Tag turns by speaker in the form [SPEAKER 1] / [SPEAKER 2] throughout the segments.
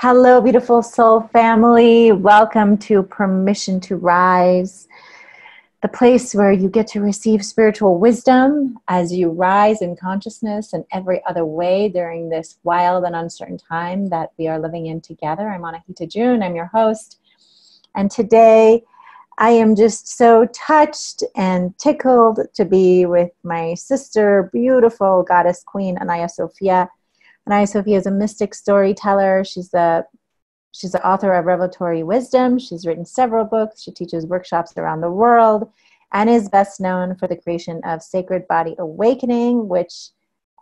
[SPEAKER 1] Hello, beautiful soul family. Welcome to Permission to Rise, the place where you get to receive spiritual wisdom as you rise in consciousness and every other way during this wild and uncertain time that we are living in together. I'm Anahita Joon. I'm your host. And today I am just so touched and tickled to be with my sister, beautiful goddess queen, Anaiya Sophia. Anaiya Sophia is a mystic storyteller. She's the author of Revelatory Wisdom. She's written several books. She teaches workshops around the world and is best known for the creation of Sacred Body Awakening, which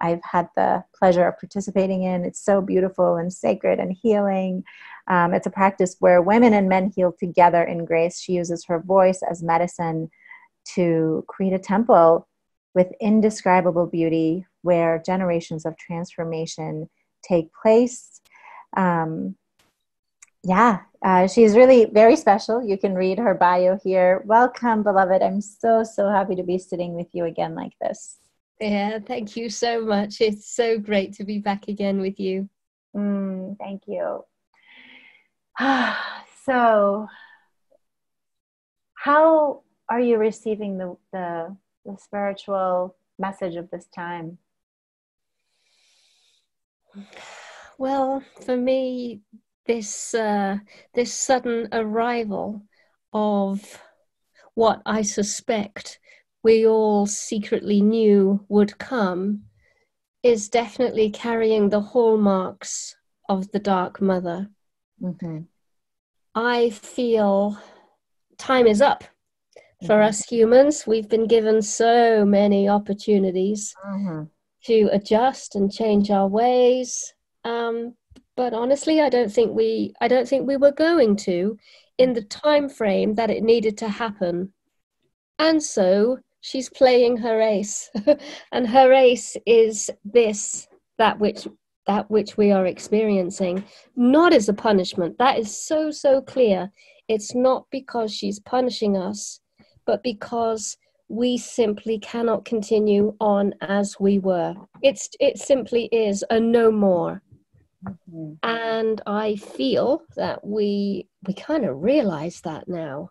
[SPEAKER 1] I've had the pleasure of participating in. It's so beautiful and sacred and healing. It's a practice where women and men heal together in grace. She uses her voice as medicine to create a temple with indescribable beauty where generations of transformation take place. She's really very special. You can read her bio here. Welcome, beloved. I'm so happy to be sitting with you again like this.
[SPEAKER 2] Yeah, thank you so much. It's so great to be back again with you.
[SPEAKER 1] Thank you. So, how are you receiving the spiritual message of this time?
[SPEAKER 2] Well, for me, this sudden arrival of what I suspect we all secretly knew would come is definitely carrying the hallmarks of the Dark Mother.
[SPEAKER 1] Mm-hmm.
[SPEAKER 2] I feel time is up for us humans. We've been given so many opportunities to adjust and change our ways. But honestly, I don't think we were going to in the time frame that it needed to happen. And so she's playing her ace. And her ace is that which we are experiencing, not as a punishment. That is so clear. It's not because she's punishing us, but because we simply cannot continue on as we were. It simply is a no more. And I feel that we kind of realize that now.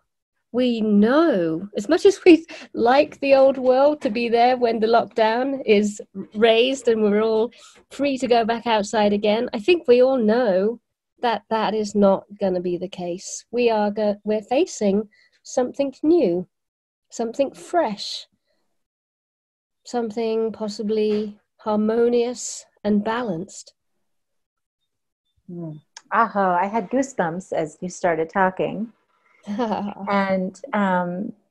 [SPEAKER 2] We know, as much as we like the old world to be there when the lockdown is raised and we're all free to go back outside again, I think we all know that that is not going to be the case. We're facing something new, something fresh, something possibly harmonious and balanced.
[SPEAKER 1] I had goosebumps as you started talking. And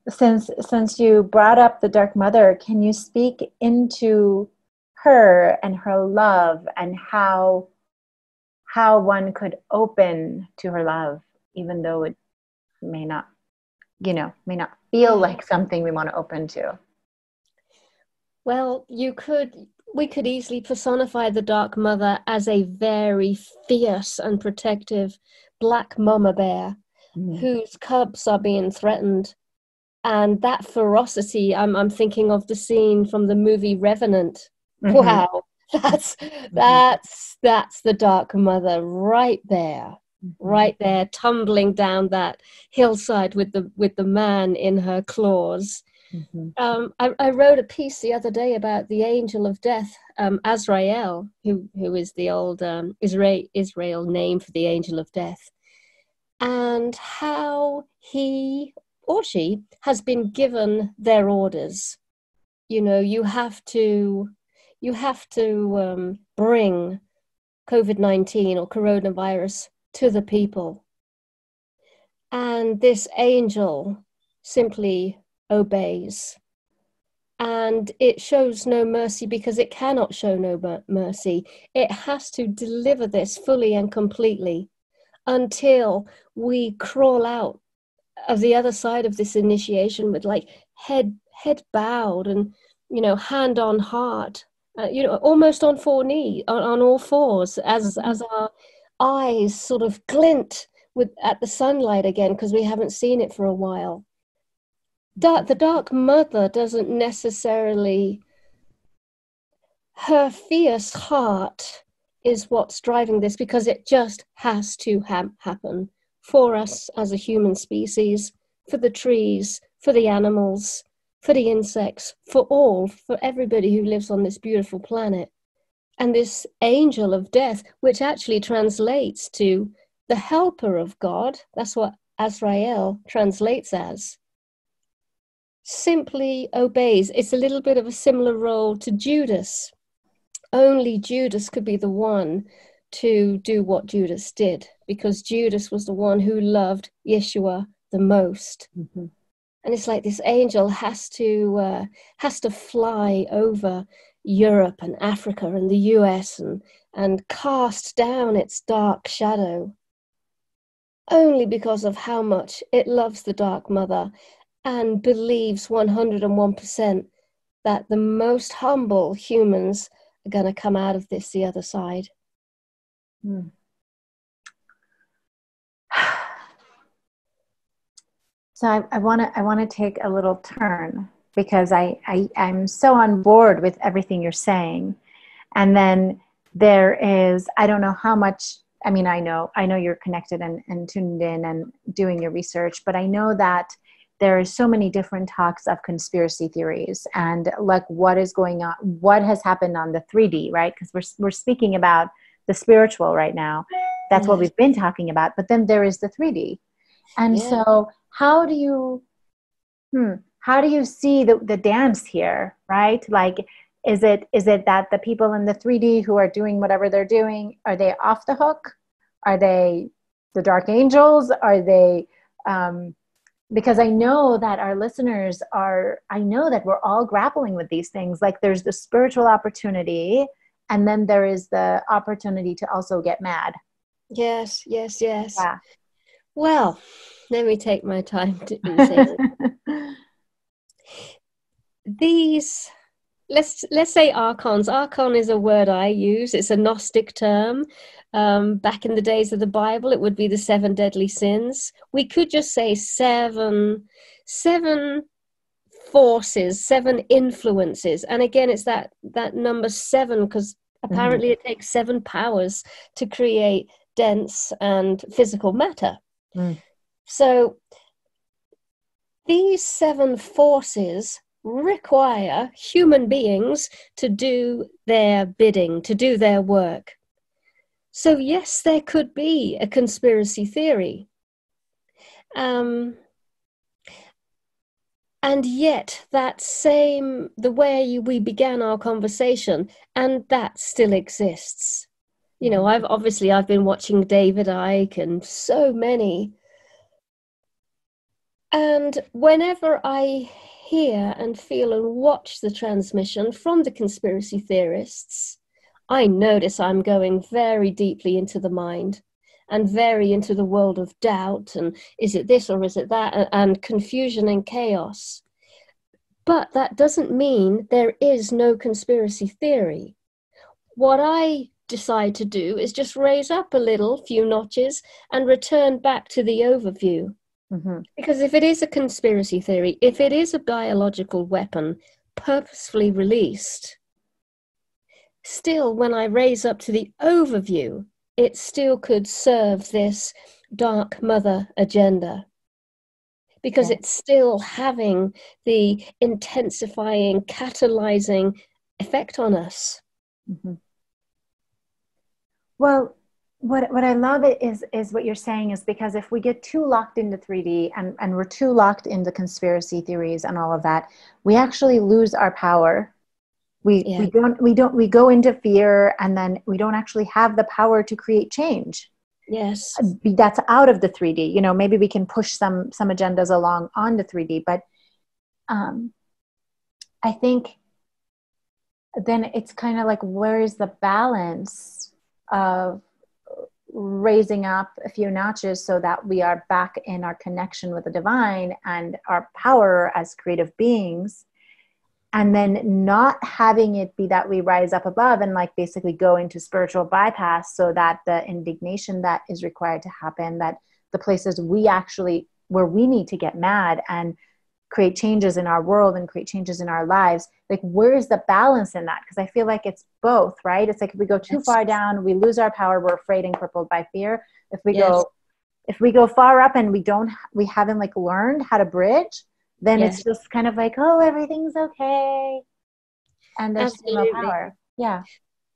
[SPEAKER 1] since you brought up the Dark Mother, can you speak into her and her love and how one could open to her love, even though it may not feel like something we want to open to?
[SPEAKER 2] Well, we could easily personify the Dark Mother as a very fierce and protective black mama bear whose cubs are being threatened. And that ferocity, I'm thinking of the scene from the movie Revenant. Wow, that's the Dark Mother right there, tumbling down that hillside with the man in her claws. I wrote a piece the other day about the angel of death, Azrael, who is the old Israel name for the angel of death, and how he or she has been given their orders. You have to bring COVID-19 or coronavirus to the people, and this angel simply obeys, and it shows no mercy because it cannot show no mercy. It has to deliver this fully and completely until we crawl out of the other side of this initiation with like head bowed and hand on heart, almost on on all fours as our eyes sort of glint at the sunlight again because we haven't seen it for a while. The Dark Mother doesn't necessarily, her fierce heart is what's driving this, because it just has to happen for us as a human species, for the trees, for the animals, for the insects, for everybody who lives on this beautiful planet. And this angel of death, which actually translates to the helper of God, that's what Azrael translates as, simply obeys. It's a little bit of a similar role to Judas. Only Judas could be the one to do what Judas did, because Judas was the one who loved Yeshua the most.
[SPEAKER 1] Mm-hmm.
[SPEAKER 2] And it's like this angel has to fly over Europe and Africa and the US and cast down its dark shadow, only because of how much it loves the Dark Mother and believes 101% that the most humble humans are going to come out of this the other side.
[SPEAKER 1] Mm. So I want to take a little turn, because I'm so on board with everything you're saying. And then there is, I don't know how much, I mean, I know you're connected and tuned in and doing your research, but I know that there are so many different talks of conspiracy theories and like what is going on, what has happened on the 3D, right? Because we're speaking about the spiritual right now. That's what we've been talking about. But then there is the 3D. And so how do you see the dance here, right? Like, is it that the people in the 3D who are doing whatever they're doing, are they off the hook? Are they the dark angels? Are they, because I know that our listeners I know that we're all grappling with these things. Like there's the spiritual opportunity, and then there is the opportunity to also get mad.
[SPEAKER 2] Yes.
[SPEAKER 1] Yeah.
[SPEAKER 2] Well, let me take my time to say these. Let's say archons. Archon is a word I use. It's a Gnostic term. Back in the days of the Bible, it would be the 7 deadly sins. We could just say seven forces, 7 influences. And again, it's that number 7, because apparently it takes 7 powers to create dense and physical matter. So these 7 forces require human beings to do their bidding, to do their work. So yes, there could be a conspiracy theory. And yet the way we began our conversation, and that still exists. You know, I've been watching David Icke and so many. And whenever I hear and feel and watch the transmission from the conspiracy theorists, I notice I'm going very deeply into the mind and very into the world of doubt, and is it this or is it that, and confusion and chaos. But that doesn't mean there is no conspiracy theory. What I decide to do is just raise up a few notches and return back to the overview. Because if it is a conspiracy theory, if it is a biological weapon purposefully released, still when I raise up to the overview, it still could serve this Dark Mother agenda. Because it's still having the intensifying, catalyzing effect on us.
[SPEAKER 1] Well, what I love is what you're saying is, because if we get too locked into 3D and we're too locked into conspiracy theories and all of that, we actually lose our power. We go into fear, and then we don't actually have the power to create change.
[SPEAKER 2] Yes.
[SPEAKER 1] That's out of the 3D. You know, maybe we can push some agendas along on the 3D, but I think then it's kind of like, where is the balance of raising up a few notches so that we are back in our connection with the divine and our power as creative beings, and then not having it be that we rise up above and like basically go into spiritual bypass, so that the indignation that is required to happen, that the places where we need to get mad and create changes in our world and create changes in our lives, like where's the balance in that? Because I feel like it's both, right? It's like if we go too far down, we lose our power, we're afraid and crippled by fear. If we go far up and we haven't like learned how to bridge, then it's just kind of like, oh, everything's okay, and there's still no power. Yeah,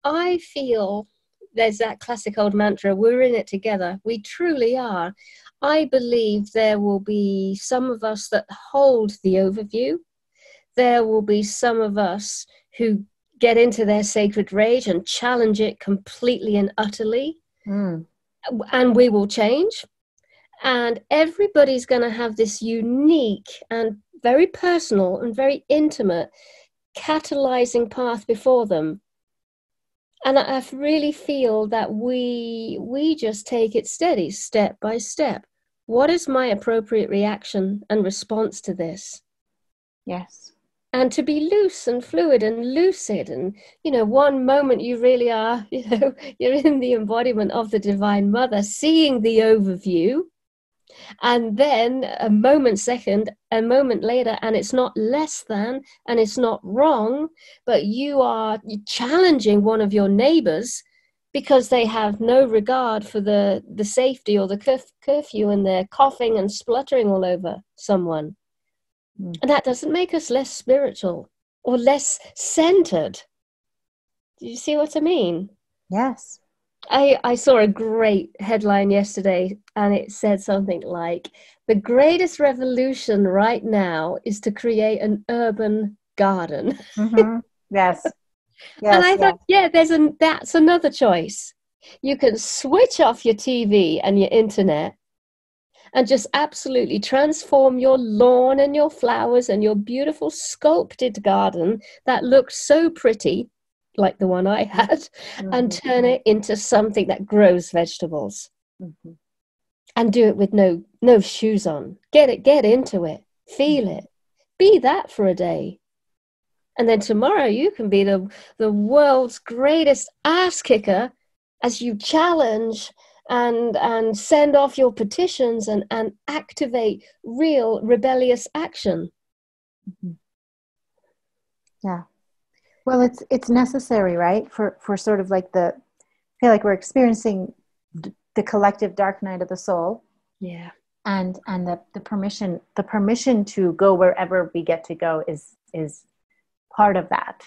[SPEAKER 2] I feel there's that classic old mantra, we're in it together. We truly are. I believe there will be some of us that hold the overview. There will be some of us who get into their sacred rage and challenge it completely and utterly. And we will change. And everybody's going to have this unique and very personal and very intimate catalyzing path before them. And I really feel that we just take it steady, step by step. What is my appropriate reaction and response to this?
[SPEAKER 1] Yes.
[SPEAKER 2] And to be loose and fluid and lucid. And, one moment you really are, you're in the embodiment of the Divine Mother, seeing the overview. And then a moment later, and it's not less than, and it's not wrong, but you're challenging one of your neighbors because they have no regard for the safety or the curfew, and they're coughing and spluttering all over someone. And that doesn't make us less spiritual or less centered. Do you see what I mean?
[SPEAKER 1] Yes.
[SPEAKER 2] I saw a great headline yesterday, and it said something like, the greatest revolution right now is to create an urban garden.
[SPEAKER 1] Yes.
[SPEAKER 2] And I thought, that's another choice. You can switch off your TV and your internet and just absolutely transform your lawn and your flowers and your beautiful sculpted garden that looked so pretty, like the one I had, and turn it into something that grows vegetables. And do it with no shoes on. Get into it, feel it, be that for a day. And then tomorrow you can be the world's greatest ass kicker as you challenge and send off your petitions and activate real rebellious action.
[SPEAKER 1] Yeah. Well, it's necessary, right? For sort of like I feel like we're experiencing the collective dark night of the soul.
[SPEAKER 2] Yeah.
[SPEAKER 1] And the permission to go wherever we get to go is part of that.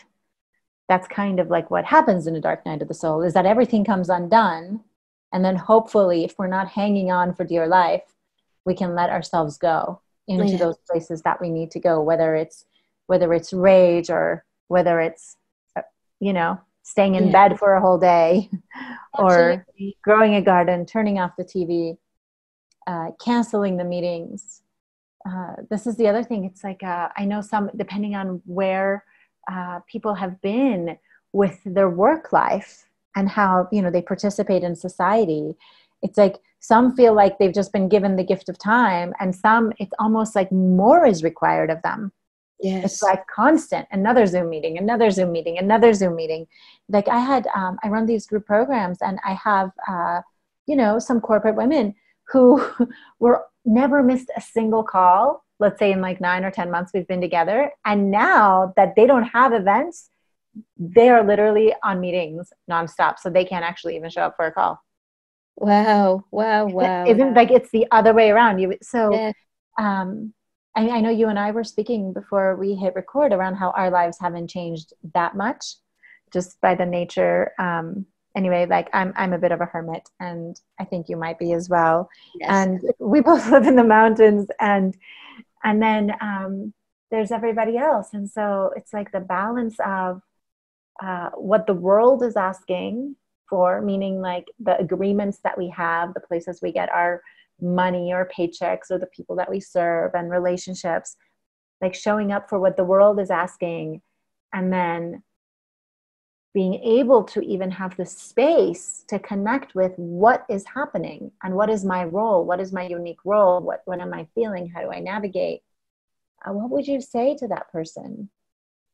[SPEAKER 1] That's kind of like what happens in a dark night of the soul, is that everything comes undone. And then hopefully, if we're not hanging on for dear life, we can let ourselves go into those places that we need to go, whether it's rage or whether it's, staying in bed for a whole day or growing a garden, turning off the TV, canceling the meetings. This is the other thing. It's like, I know depending on where people have been with their work life and how, they participate in society. It's like some feel like they've just been given the gift of time, and some, it's almost like more is required of them.
[SPEAKER 2] Yes.
[SPEAKER 1] It's like constant, another Zoom meeting, another Zoom meeting, another Zoom meeting. Like I run these group programs, and I have, some corporate women who were never missed a single call, let's say in like 9 or 10 months we've been together. And now that they don't have events, they are literally on meetings nonstop. So they can't actually even show up for a call.
[SPEAKER 2] Wow.
[SPEAKER 1] Isn't like it's the other way around. I know you and I were speaking before we hit record around how our lives haven't changed that much just by the nature. Anyway, like I'm a bit of a hermit, and I think you might be as well.
[SPEAKER 2] Yes.
[SPEAKER 1] And we both live in the mountains, and then there's everybody else. And so it's like the balance of what the world is asking for, meaning like the agreements that we have, the places we get our money or paychecks or the people that we serve and relationships, like showing up for what the world is asking, and then being able to even have the space to connect with what is happening and what is my role, what is my unique role, what am I feeling, how do I navigate? What would you say to that person?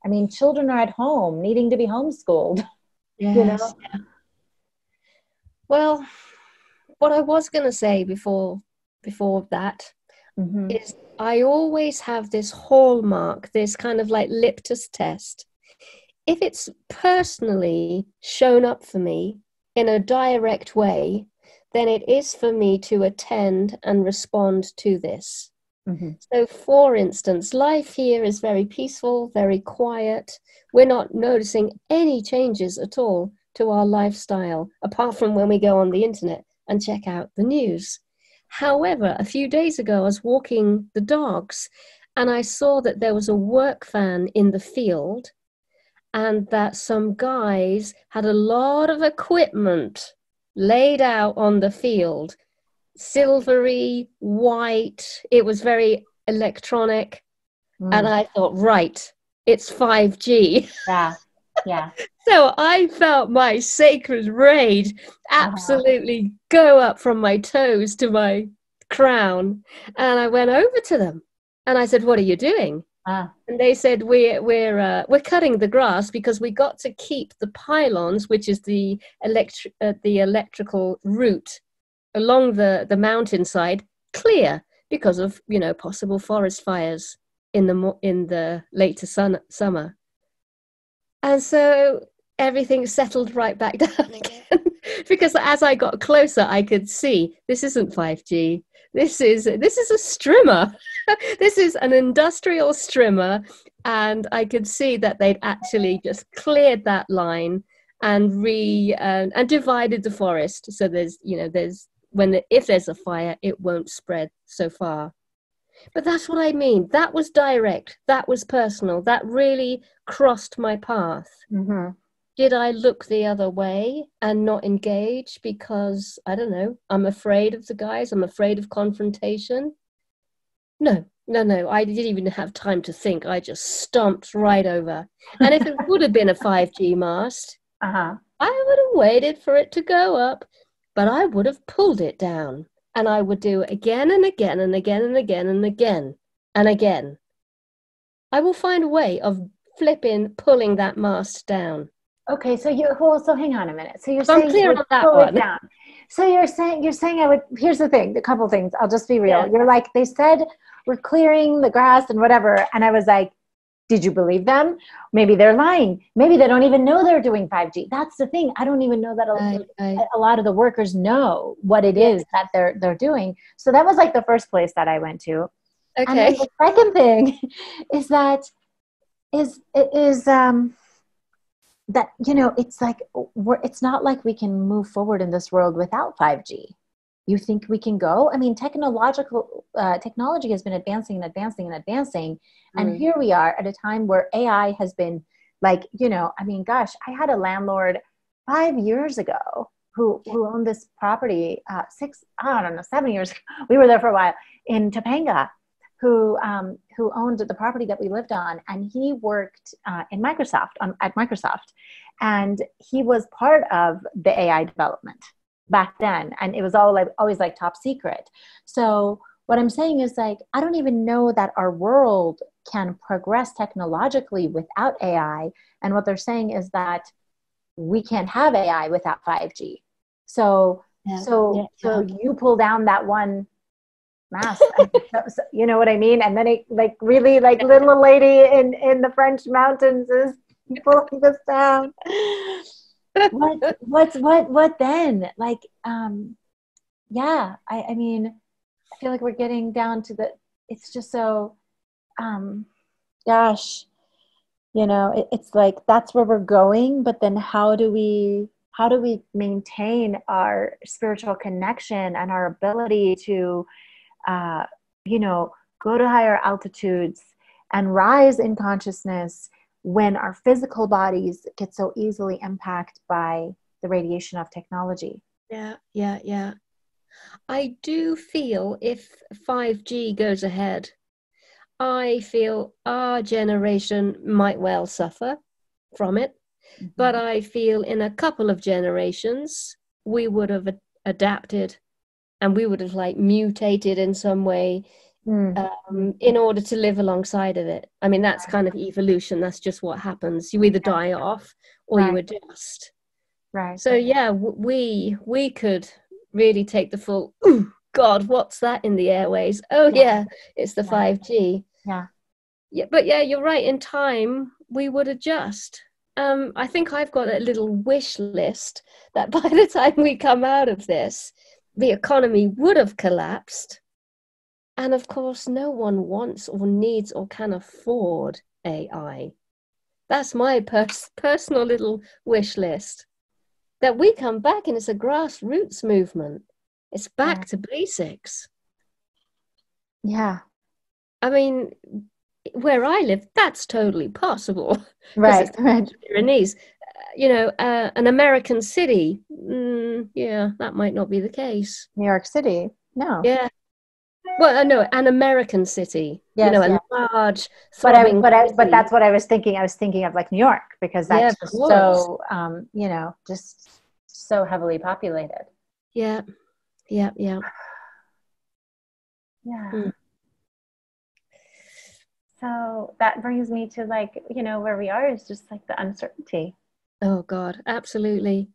[SPEAKER 1] I mean, children are at home needing to be homeschooled.
[SPEAKER 2] Yes. Yeah. Well, what I was going to say before that, is I always have this hallmark, this kind of like litmus test. If it's personally shown up for me in a direct way, then it is for me to attend and respond to this. So, for instance, life here is very peaceful, very quiet. We're not noticing any changes at all to our lifestyle, apart from when we go on the internet and check out the news. However, a few days ago, I was walking the dogs and I saw that there was a work van in the field and that some guys had a lot of equipment laid out on the field, silvery, white. It was very electronic. And I thought, right, it's 5G.
[SPEAKER 1] Yeah.
[SPEAKER 2] So I felt my sacred rage absolutely go up from my toes to my crown. And I went over to them and I said, what are you doing? And they said, we're cutting the grass because we got to keep the pylons, which is the electrical route along the mountainside, clear because of, you know, possible forest fires in the later summer. And so everything settled right back down again because as I got closer, I could see this isn't 5G. This is a strimmer. This is an industrial strimmer, and I could see that they'd actually just cleared that line and divided the forest. So if there's a fire, it won't spread so far. But that's what I mean. That was direct. That was personal. That really crossed my path. Did I look the other way and not engage because, I don't know, I'm afraid of the guys? I'm afraid of confrontation? No. I didn't even have time to think. I just stomped right over. And if it would have been a 5G mast, I would have waited for it to go up, but I would have pulled it down. And I would do it again and again and again and again and again and again. I will find a way of pulling that mast down.
[SPEAKER 1] Okay, so hang on a minute. So you're
[SPEAKER 2] saying
[SPEAKER 1] I'm
[SPEAKER 2] clear on that one.
[SPEAKER 1] Down. So you're saying I would. Here's the thing. A couple things. I'll just be real. Yeah. You're like, they said we're clearing the grass and whatever, and I was like, did you believe them? Maybe they're lying. Maybe they don't even know they're doing 5G. That's the thing. I don't even know that a lot of the workers know what it is that they're doing. So that was like the first place that I went to. Okay. And then the second thing is that that, you know, it's like it's not like we can move forward in this world without 5G. You think we can go? I mean, technology has been advancing and advancing and advancing. And here we are at a time where AI has been like, you know, I mean, gosh, I had a landlord 5 years ago who owned this property, 7 years ago. We were there for a while in Topanga, who owned the property that we lived on. And he worked at Microsoft. And he was part of the AI development back then. And it was always like top secret. So what I'm saying is like, I don't even know that our world can progress technologically without AI. And what they're saying is that we can't have AI without 5G. So you pull down that one mask, you know what I mean? And then it like really like little lady in the French mountains is pulling us down. What then? Like, I mean, I feel like we're getting down to it's just so, gosh, you know, it's like, that's where we're going, but then how do we maintain our spiritual connection and our ability to, you know, go to higher altitudes and rise in consciousness when our physical bodies get so easily impacted by the radiation of technology?
[SPEAKER 2] Yeah. I do feel if 5G goes ahead, I feel our generation might well suffer from it. Mm-hmm. But I feel in a couple of generations, we would have adapted and we would have like mutated in some way in order to live alongside of it. I mean, that's kind of evolution. That's just what happens. You either die off or you adjust. Right. So yeah, we could really take the full God, what's that in the airways? Oh, yeah, it's the 5G.
[SPEAKER 1] Yeah.
[SPEAKER 2] Yeah, but yeah, you're right. In time, we would adjust. I think I've got a little wish list that by the time we come out of this, the economy would have collapsed. And of course, no one wants or needs or can afford AI. That's my personal little wish list. That we come back and it's a grassroots movement. It's back to basics.
[SPEAKER 1] Yeah.
[SPEAKER 2] I mean, where I live, that's totally possible.
[SPEAKER 1] Right.
[SPEAKER 2] Pyrenees, an American city, yeah, that might not be the case.
[SPEAKER 1] New York City, no.
[SPEAKER 2] Yeah. Well, no, an American city.
[SPEAKER 1] Yes,
[SPEAKER 2] a large, throbbing
[SPEAKER 1] but that's what I was thinking. I was thinking of like New York, because that's just so, just so heavily populated.
[SPEAKER 2] Yeah. Yeah.
[SPEAKER 1] Yeah. So that brings me to where we are is just like the uncertainty.
[SPEAKER 2] Oh God, absolutely.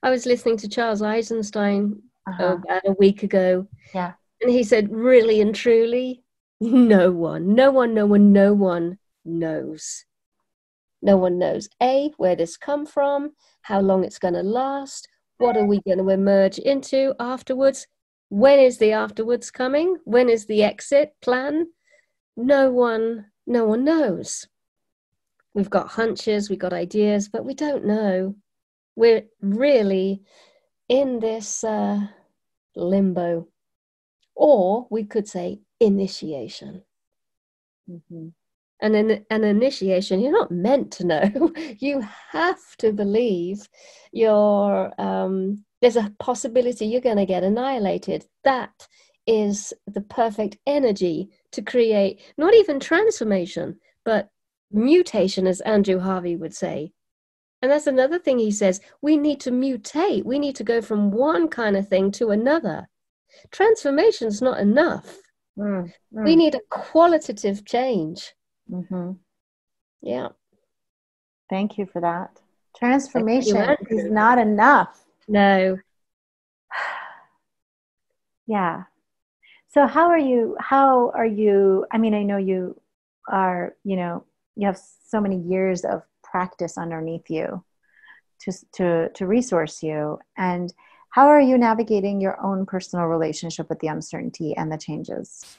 [SPEAKER 2] I was listening to Charles Eisenstein about a week ago.
[SPEAKER 1] Yeah.
[SPEAKER 2] And he said, really and truly, no one knows. No one knows, A, where this come from, how long it's going to last, what are we going to emerge into afterwards, when is the afterwards coming, when is the exit plan? No one knows. We've got hunches, we've got ideas, but we don't know. We're really in this limbo. Or we could say initiation.
[SPEAKER 1] Mm-hmm.
[SPEAKER 2] And in an initiation, you're not meant to know. You have to believe there's a possibility you're going to get annihilated. That is the perfect energy to create, not even transformation, but mutation, as Andrew Harvey would say. And that's another thing he says. We need to mutate. We need to go from one kind of thing to another. Transformation's not enough. We need a qualitative change.
[SPEAKER 1] Mm-hmm.
[SPEAKER 2] Yeah.
[SPEAKER 1] Thank you for that. Transformation is not enough.
[SPEAKER 2] No.
[SPEAKER 1] Yeah. So how are you, I mean, I know you are, you have so many years of practice underneath you to resource you. And how are you navigating your own personal relationship with the uncertainty and the changes?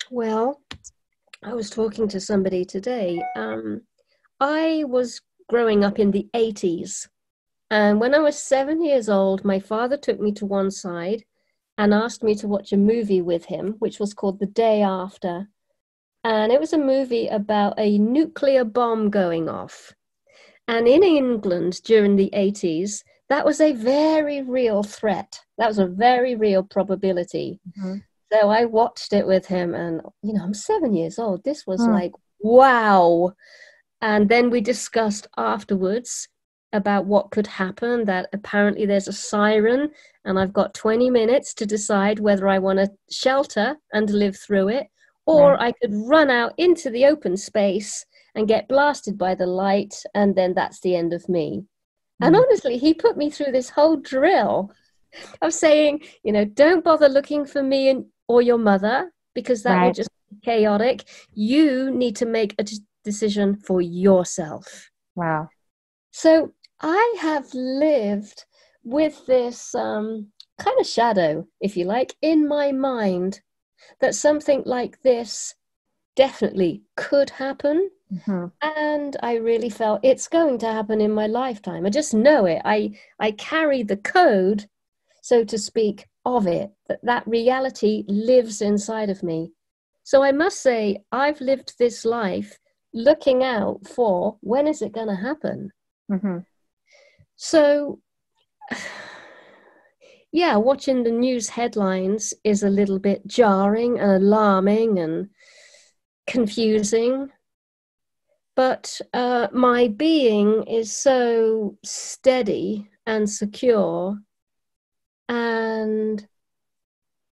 [SPEAKER 2] Well, I was talking to somebody today. I was growing up in the 80s. And when I was 7 years old, my father took me to one side and asked me to watch a movie with him, which was called The Day After. And it was a movie about a nuclear bomb going off. And in England during the 80s, that was a very real threat. That was a very real probability. Mm-hmm. So I watched it with him and, I'm 7 years old. This was like, wow. And then we discussed afterwards about what could happen, that apparently there's a siren and I've got 20 minutes to decide whether I want to shelter and live through it, or I could run out into the open space and get blasted by the light, and then that's the end of me. And honestly, he put me through this whole drill of saying, don't bother looking for me or your mother, because that would just be chaotic. You need to make a decision for yourself.
[SPEAKER 1] Wow.
[SPEAKER 2] So I have lived with this kind of shadow, if you like, in my mind that something like this definitely could happen. Mm-hmm. And I really felt it's going to happen in my lifetime. I just know it. I carry the code, so to speak, of it, that reality lives inside of me. So I must say, I've lived this life looking out for when is it going to happen. Mm-hmm. So, yeah, watching the news headlines is a little bit jarring and alarming and confusing. But my being is so steady and secure and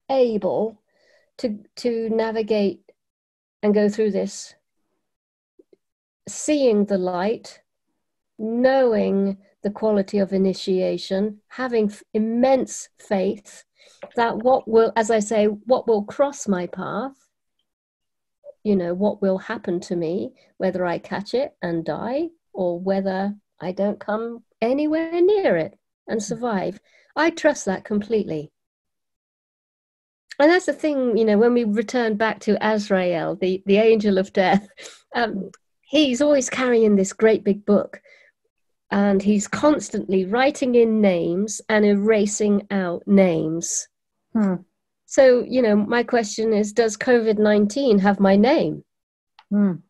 [SPEAKER 2] able to navigate and go through this, seeing the light, knowing the quality of initiation, having immense faith that what will, as I say, what will cross my path, you know, what will happen to me, whether I catch it and die or whether I don't come anywhere near it and survive. I trust that completely. And that's the thing, you know, when we return back to Azrael, the angel of death, he's always carrying this great big book, and he's constantly writing in names and erasing out names. So, you know, my question is, does COVID-19 have my name? And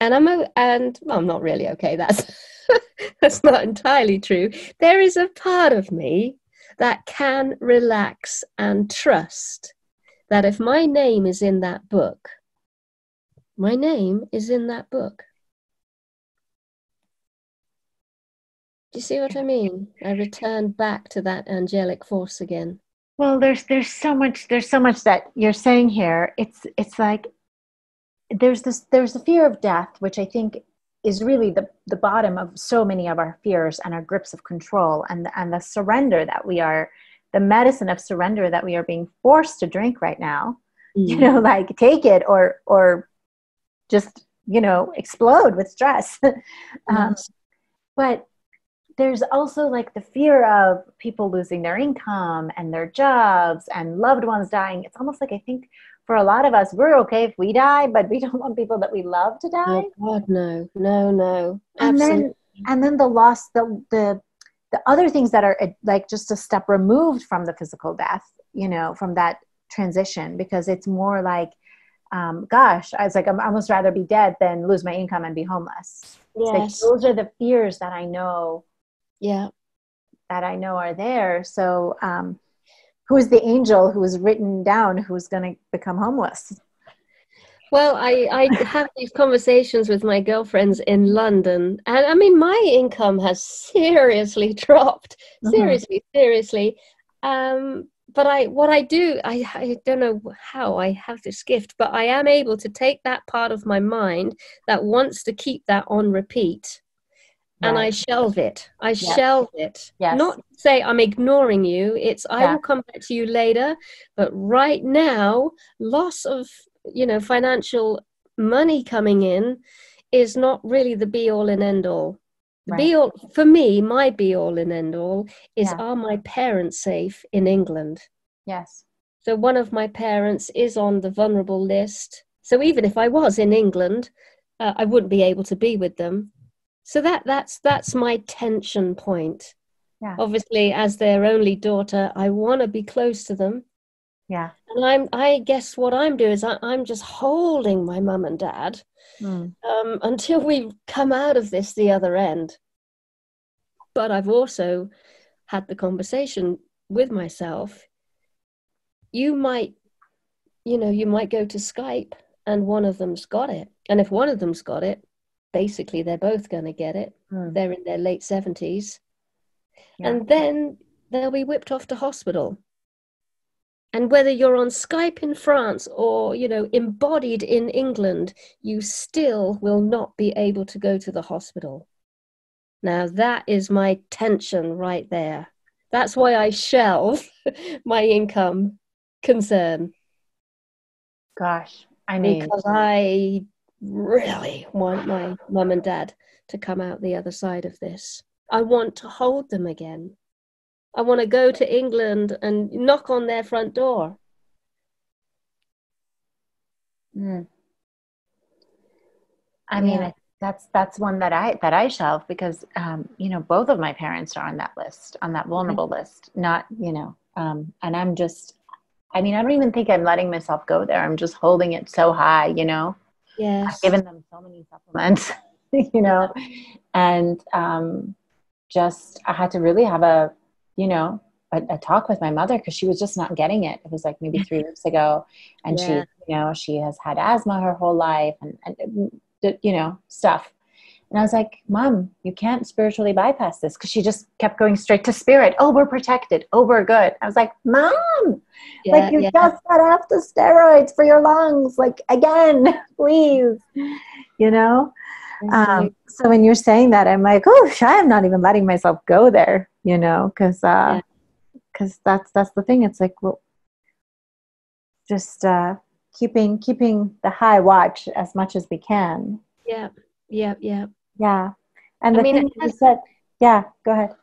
[SPEAKER 2] I'm not really okay. That's not entirely true. There is a part of me that can relax and trust that if my name is in that book, my name is in that book. Do you see what I mean? I return back to that angelic force again.
[SPEAKER 1] Well, there's so much that you're saying here. It's like there's the fear of death, which I think is really the bottom of so many of our fears and our grips of control, and the surrender that we are, the medicine of surrender that we are being forced to drink right now. You know, like take it or just, you know, explode with stress. But there's also like the fear of people losing their income and their jobs and loved ones dying. It's almost like, I think for a lot of us, we're okay if we die, but we don't want people that we love to die.
[SPEAKER 2] Oh God, no.
[SPEAKER 1] And then the loss, the other things that are like just a step removed from the physical death, you know, from that transition, because it's more like, gosh, I was like, I'm almost rather be dead than lose my income and be homeless.
[SPEAKER 2] Yes.
[SPEAKER 1] Like, those are the fears that I know.
[SPEAKER 2] Yeah.
[SPEAKER 1] That I know are there. So who is the angel who was written down who's going to become homeless?
[SPEAKER 2] Well, I have these conversations with my girlfriends in London, and I mean, my income has seriously dropped, seriously. But what I do, I don't know how I have this gift, but I am able to take that part of my mind that wants to keep that on repeat. And I shelve it. Shelve it.
[SPEAKER 1] Yes.
[SPEAKER 2] Not say I'm ignoring you. It's I will come back to you later. But right now, loss of, you know, financial money coming in is not really the be all and end all. The be all for me, my be all and end all is, are my parents safe in England?
[SPEAKER 1] Yes.
[SPEAKER 2] So one of my parents is on the vulnerable list. So even if I was in England, I wouldn't be able to be with them. So that's my tension point.
[SPEAKER 1] Yeah.
[SPEAKER 2] Obviously, as their only daughter, I want to be close to them.
[SPEAKER 1] Yeah.
[SPEAKER 2] And I guess what I'm doing is I'm just holding my mum and dad until we come out of this the other end. But I've also had the conversation with myself. You might go to Skype and one of them's got it. And if one of them's got it, basically they're both going to get it. They're in their late 70s. And then they'll be whipped off to hospital. And whether you're on Skype in France or, you know, embodied in England, you still will not be able to go to the hospital. Now, that is my tension right there. That's why I shelve my income concern.
[SPEAKER 1] Gosh, I mean,
[SPEAKER 2] because I really want my mum and dad to come out the other side of this. I want to hold them again. I want to go to England and knock on their front door.
[SPEAKER 1] I mean, that's one that I shelve because you know, both of my parents are on that list, on that vulnerable list. Not, you know, and I'm just, I mean, I don't even think I'm letting myself go there. I'm just holding it so high, you know.
[SPEAKER 2] Yes.
[SPEAKER 1] I've given them so many supplements, you know, and just I had to really have a, you know, a talk with my mother because she was just not getting it. It was like maybe 3 weeks ago, and she, you know, she has had asthma her whole life, and you know, stuff. And I was like, Mom, you can't spiritually bypass this, because she just kept going straight to spirit. Oh, we're protected. Oh, we're good. I was like, Mom, like you just got off the steroids for your lungs. Like, again, please, you know?
[SPEAKER 2] Absolutely.
[SPEAKER 1] So when you're saying that, I'm like, oh, I'm not even letting myself go there, because
[SPEAKER 2] Yeah.
[SPEAKER 1] that's the thing. It's like, well, just keeping the high watch as much as we can.
[SPEAKER 2] Yeah. Yeah. Yeah.
[SPEAKER 1] Yeah. And
[SPEAKER 2] I
[SPEAKER 1] the
[SPEAKER 2] mean,
[SPEAKER 1] thing you said, yeah, go ahead.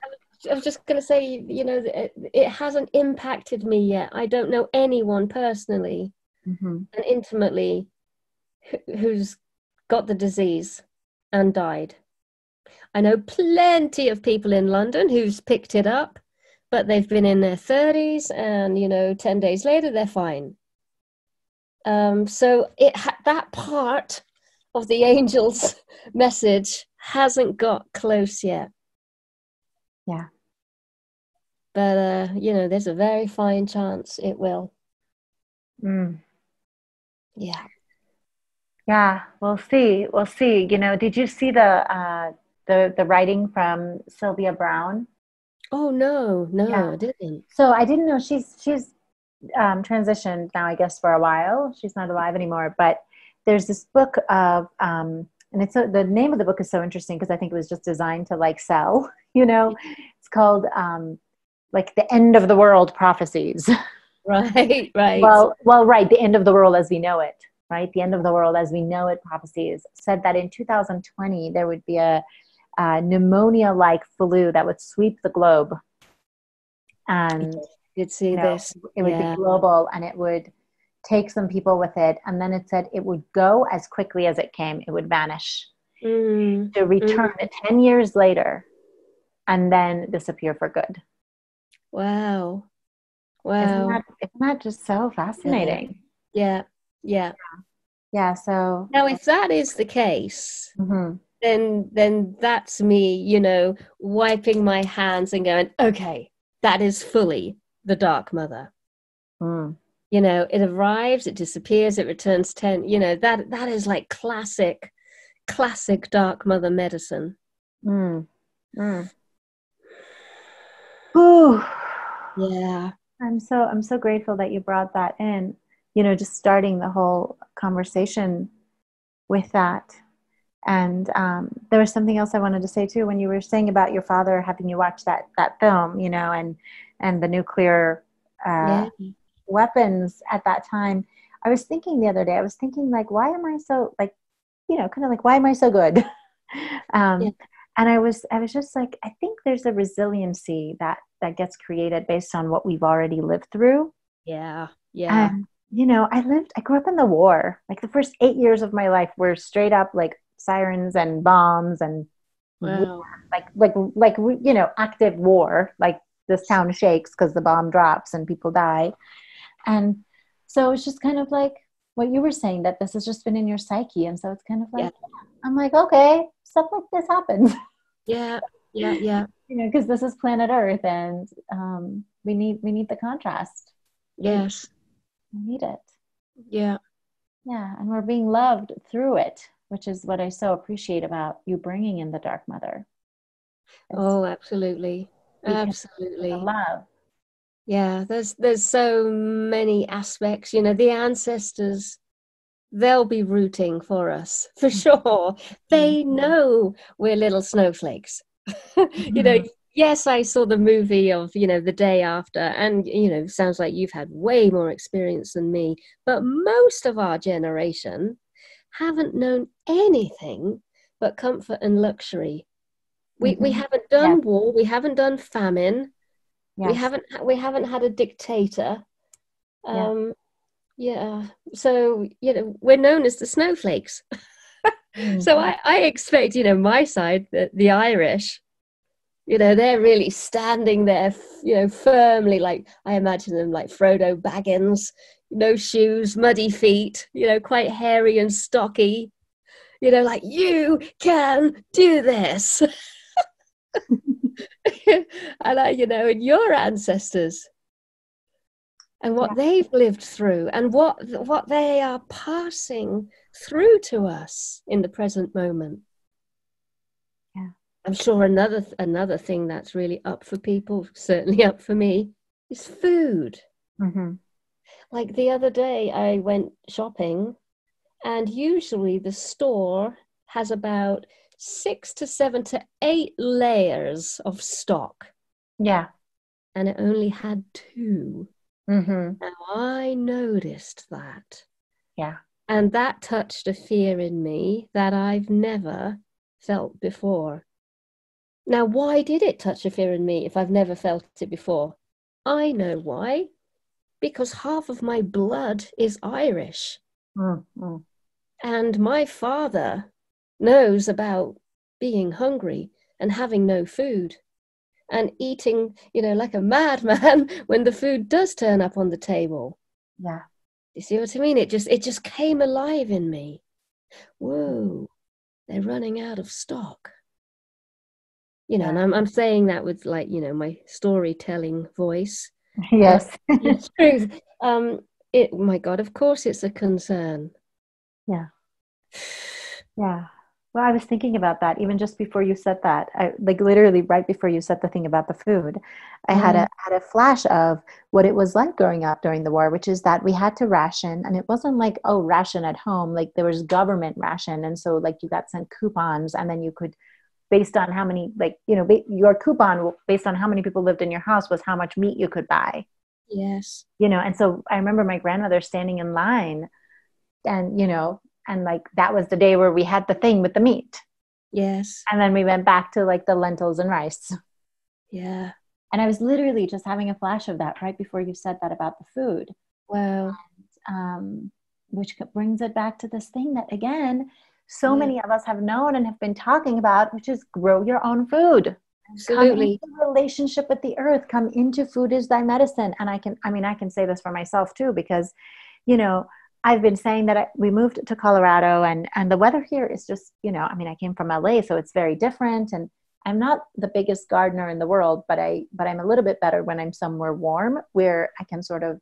[SPEAKER 2] I was just going to say, it hasn't impacted me yet. I don't know anyone personally
[SPEAKER 1] Mm-hmm.
[SPEAKER 2] and intimately who's got the disease and died. I know plenty of people in London who's picked it up, but they've been in their 30s and, 10 days later, they're fine. So that part of the angel's message hasn't got close yet.
[SPEAKER 1] Yeah.
[SPEAKER 2] But, there's a very fine chance it will.
[SPEAKER 1] Mm.
[SPEAKER 2] Yeah.
[SPEAKER 1] Yeah, we'll see. We'll see. Did you see the writing from Sylvia Browne?
[SPEAKER 2] Oh, no,
[SPEAKER 1] Yeah.
[SPEAKER 2] I didn't.
[SPEAKER 1] So I didn't know she's transitioned now, I guess, for a while. She's not alive anymore. But there's this book of, and the name of the book is so interesting because I think it was just designed to like sell. It's called like the end of the world prophecies.
[SPEAKER 2] Right, right.
[SPEAKER 1] Right, the end of the world as we know it. Right, the end of the world as we know it prophecies said that in 2020 there would be a pneumonia-like flu that would sweep the globe, and
[SPEAKER 2] Did see this.
[SPEAKER 1] it would be global, and it would take some people with it, and then it said it would go as quickly as it came. It would vanish to return 10 years later and then disappear for good.
[SPEAKER 2] Wow.
[SPEAKER 1] Isn't that just so fascinating?
[SPEAKER 2] Yeah.
[SPEAKER 1] So
[SPEAKER 2] Now, if that is the case,
[SPEAKER 1] mm-hmm.
[SPEAKER 2] then that's me, wiping my hands and going, okay, that is fully the Dark Mother.
[SPEAKER 1] Mm.
[SPEAKER 2] It arrives, it disappears, it returns 10. That is like classic Dark Mother medicine.
[SPEAKER 1] Mm. Mm. Ooh.
[SPEAKER 2] Yeah.
[SPEAKER 1] I'm so grateful that you brought that in, just starting the whole conversation with that. And there was something else I wanted to say too, when you were saying about your father having you watch that film, and the nuclear weapons at that time. I was thinking the other day, like, why am I so like, kind of like, why am I so good? And I was just like, I think there's a resiliency that gets created based on what we've already lived through.
[SPEAKER 2] Yeah.
[SPEAKER 1] And I grew up in the war. Like the first 8 years of my life were straight up like sirens and bombs and
[SPEAKER 2] Wow.
[SPEAKER 1] like active war. Like this town shakes because the bomb drops and people die. And so it's just kind of like what you were saying, that this has just been in your psyche. And so it's kind of like, I'm like, okay, stuff like this happens.
[SPEAKER 2] Yeah.
[SPEAKER 1] Because this is planet Earth, and we need the contrast.
[SPEAKER 2] Yes.
[SPEAKER 1] We need it.
[SPEAKER 2] Yeah.
[SPEAKER 1] And we're being loved through it, which is what I so appreciate about you bringing in the Dark Mother.
[SPEAKER 2] Oh, absolutely.
[SPEAKER 1] The love.
[SPEAKER 2] Yeah, there's so many aspects. The ancestors, they'll be rooting for us for sure. They know we're little snowflakes. Yes, I saw the movie of, The Day After, and, sounds like you've had way more experience than me, but most of our generation haven't known anything but comfort and luxury. We haven't done war, we haven't done famine.
[SPEAKER 1] Yes.
[SPEAKER 2] We haven't had a dictator. So we're known as the snowflakes. So I expect my side, the Irish, they're really standing there firmly, like I imagine them like Frodo Baggins, no shoes, muddy feet, quite hairy and stocky, like, you can do this. And and your ancestors and what they've lived through and what they are passing through to us in the present moment. I'm sure another thing that's really up for people, certainly up for me, is food. Like the other day I went shopping, and usually the store has about 6 to 7 to 8 layers of stock.
[SPEAKER 1] Yeah.
[SPEAKER 2] And it only had 2.
[SPEAKER 1] Mm-hmm.
[SPEAKER 2] Now I noticed that.
[SPEAKER 1] Yeah.
[SPEAKER 2] And that touched a fear in me that I've never felt before. Now, why did it touch a fear in me if I've never felt it before? I know why. Because half of my blood is Irish.
[SPEAKER 1] Mm-hmm.
[SPEAKER 2] And my father knows about being hungry and having no food and eating, like a madman when the food does turn up on the table.
[SPEAKER 1] Yeah.
[SPEAKER 2] You see what I mean? It just came alive in me. Whoa, they're running out of stock.
[SPEAKER 1] Yeah.
[SPEAKER 2] And I'm saying that with my storytelling voice.
[SPEAKER 1] Yes.
[SPEAKER 2] It's truth. My God, of course it's a concern.
[SPEAKER 1] Yeah. Yeah. Well, I was thinking about that even just before you said that. Like literally right before you said the thing about the food, I had a flash of what it was like growing up during the war, which is that we had to ration, and it wasn't like, oh, ration at home. Like there was government ration, and so like you got sent coupons, and then you could, based on how many, your coupon based on how many people lived in your house was how much meat you could buy.
[SPEAKER 2] Yes.
[SPEAKER 1] And so I remember my grandmother standing in line, and and like that was the day where we had the thing with the meat.
[SPEAKER 2] Yes.
[SPEAKER 1] And then we went back to like the lentils and rice.
[SPEAKER 2] Yeah.
[SPEAKER 1] And I was literally just having a flash of that right before you said that about the food.
[SPEAKER 2] Wow.
[SPEAKER 1] Which brings it back to this thing that, again, so many of us have known and have been talking about, which is grow your own food.
[SPEAKER 2] Absolutely.
[SPEAKER 1] Come into relationship with the earth. Come into food is thy medicine. And I can say this for myself too, because, I've been saying that we moved to Colorado, and the weather here is just, I came from LA, so it's very different. And I'm not the biggest gardener in the world, but I'm a little bit better when I'm somewhere warm where I can sort of,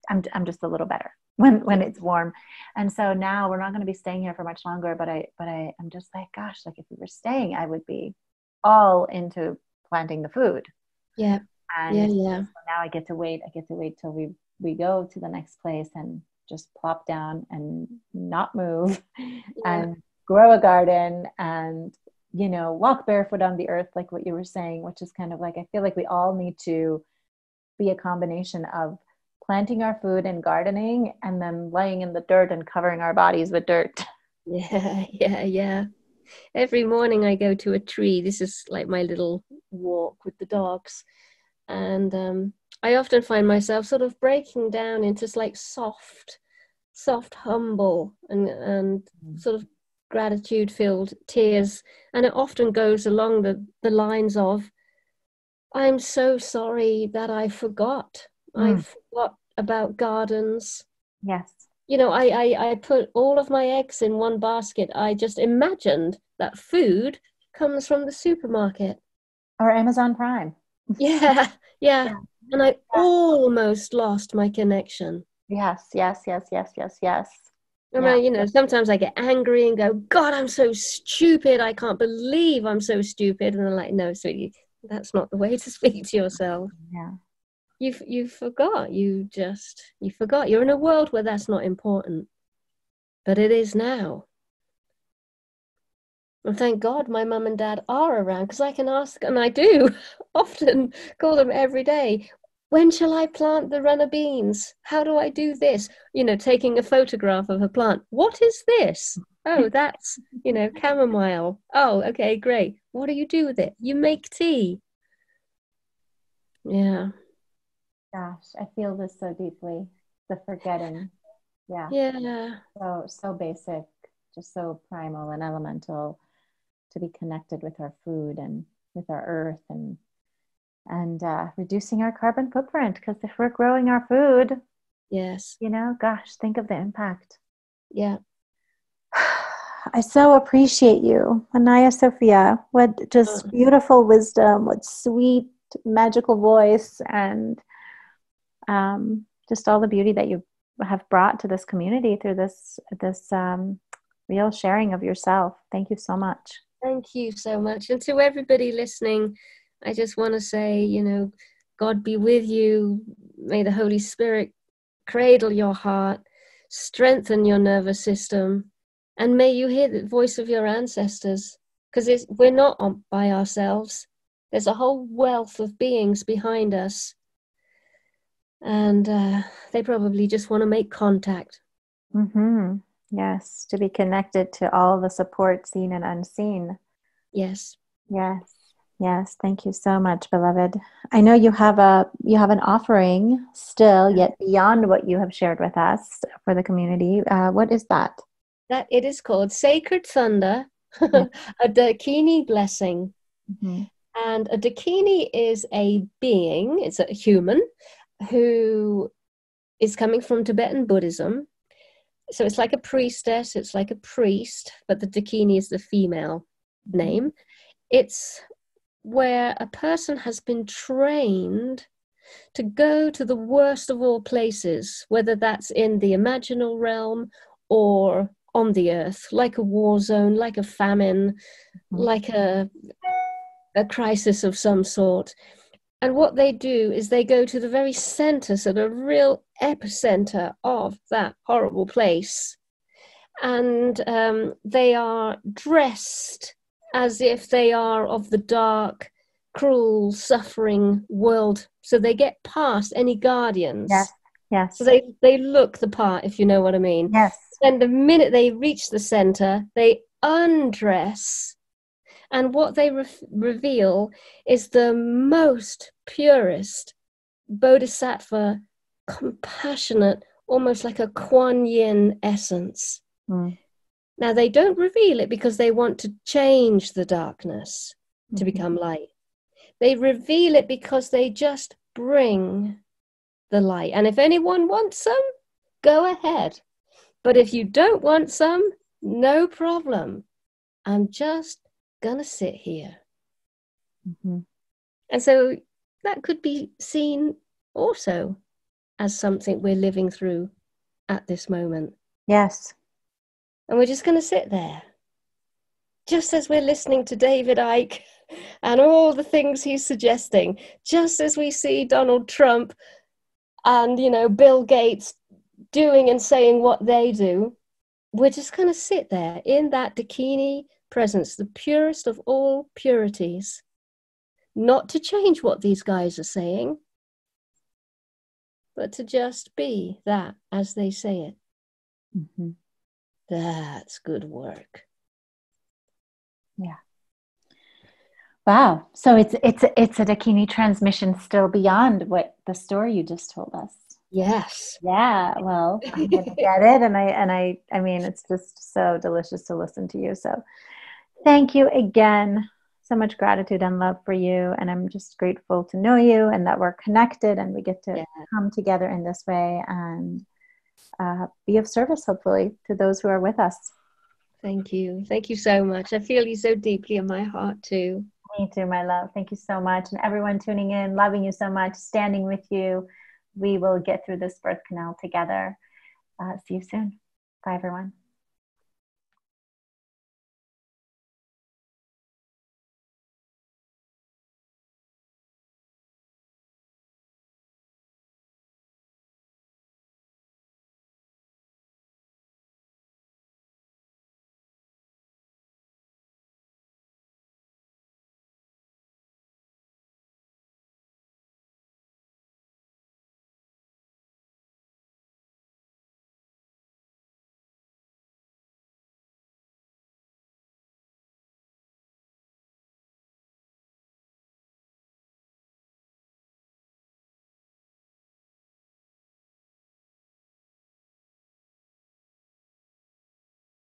[SPEAKER 1] I'm just a little better when it's warm. And so now we're not going to be staying here for much longer, but I'm just like, gosh, like if we were staying, I would be all into planting the food.
[SPEAKER 2] Yeah.
[SPEAKER 1] And
[SPEAKER 2] yeah.
[SPEAKER 1] So now I get to wait till we go to the next place and just plop down and not move and grow a garden and, walk barefoot on the earth, like what you were saying, which is kind of like, I feel like we all need to be a combination of planting our food and gardening and then laying in the dirt and covering our bodies with dirt.
[SPEAKER 2] Yeah. Every morning I go to a tree. This is like my little walk with the dogs. And I often find myself sort of breaking down into like soft, humble and sort of gratitude-filled tears. And it often goes along the lines of, I'm so sorry that I forgot. I forgot about gardens.
[SPEAKER 1] Yes.
[SPEAKER 2] I put all of my eggs in one basket. I just imagined that food comes from the supermarket.
[SPEAKER 1] Or Amazon Prime.
[SPEAKER 2] Yeah. And I almost lost my connection.
[SPEAKER 1] Yes.
[SPEAKER 2] I mean, sometimes I get angry and go, God, I'm so stupid. I can't believe I'm so stupid. And I'm like, no, sweetie, that's not the way to speak to yourself.
[SPEAKER 1] Yeah.
[SPEAKER 2] You forgot. You forgot. You're in a world where that's not important. But it is now. And thank God my mum and dad are around, because I can ask, and I do often call them every day. When shall I plant the runner beans? How do I do this? Taking a photograph of a plant. What is this? Oh, that's, chamomile. Oh, okay, great. What do you do with it? You make tea. Yeah.
[SPEAKER 1] Gosh, I feel this so deeply. The forgetting. Yeah.
[SPEAKER 2] Yeah.
[SPEAKER 1] So basic, just so primal and elemental to be connected with our food and with our earth and reducing our carbon footprint, because if we're growing our food,
[SPEAKER 2] yes,
[SPEAKER 1] gosh, think of the impact.
[SPEAKER 2] Yeah.
[SPEAKER 1] I so appreciate you, Anaiya Sophia. What just beautiful wisdom, what sweet, magical voice, and just all the beauty that you have brought to this community through this real sharing of yourself. Thank you so much.
[SPEAKER 2] Thank you so much. And to everybody listening, I just want to say, God be with you. May the Holy Spirit cradle your heart, strengthen your nervous system, And may you hear the voice of your ancestors, because we're not by ourselves. There's a whole wealth of beings behind us. And they probably just want to make contact.
[SPEAKER 1] Mm-hmm. Yes, to be connected to all the support, seen and unseen.
[SPEAKER 2] Yes.
[SPEAKER 1] Yes. Yes. Thank you so much, beloved. I know you have an offering still, yet beyond what you have shared with us for the community. What is that?
[SPEAKER 2] That it is called Sacred Thunder, a Dakini blessing.
[SPEAKER 1] Mm-hmm.
[SPEAKER 2] And a Dakini is a being, it's a human who is coming from Tibetan Buddhism. So it's like a priestess, it's like a priest, but the Dakini is the female name. It's where a person has been trained to go to the worst of all places, whether that's in the imaginal realm or on the earth, like a war zone, like a famine, like a crisis of some sort. And what they do is they go to the very center, so the real epicenter of that horrible place. And they are dressed as if they are of the dark, cruel, suffering world. So they get past any guardians.
[SPEAKER 1] Yes, yes.
[SPEAKER 2] So they look the part, if you know what I mean.
[SPEAKER 1] Yes.
[SPEAKER 2] And the minute they reach the center, they undress. And what they reveal is the most purest bodhisattva, compassionate, almost like a Kuan Yin essence.
[SPEAKER 1] Mm.
[SPEAKER 2] Now, they don't reveal it because they want to change the darkness to become light. They reveal it because they just bring the light. And if anyone wants some, go ahead. But if you don't want some, no problem. I'm just gonna sit here.
[SPEAKER 1] Mm-hmm.
[SPEAKER 2] And so that could be seen also as something we're living through at this moment.
[SPEAKER 1] Yes.
[SPEAKER 2] And we're just going to sit there, just as we're listening to David Icke and all the things he's suggesting, just as we see Donald Trump and, Bill Gates doing and saying what they do. We're just going to sit there in that Dakini presence, the purest of all purities, not to change what these guys are saying, but to just be that as they say it.
[SPEAKER 1] Mm-hmm.
[SPEAKER 2] That's good work.
[SPEAKER 1] Yeah. Wow. So it's a Dakini transmission still beyond what the story you just told us.
[SPEAKER 2] Yes.
[SPEAKER 1] Yeah. Well, I'm going to get it, and I mean, it's just so delicious to listen to you. So, thank you again. So much gratitude and love for you, and I'm just grateful to know you and that we're connected and we get to come together in this way and be of service, hopefully, to those who are with us.
[SPEAKER 2] Thank you. Thank you so much. I feel you so deeply in my heart too.
[SPEAKER 1] Me too, my love. Thank you so much. And everyone tuning in, loving you so much, standing with you. We will get through this birth canal together. See you soon. Bye, everyone.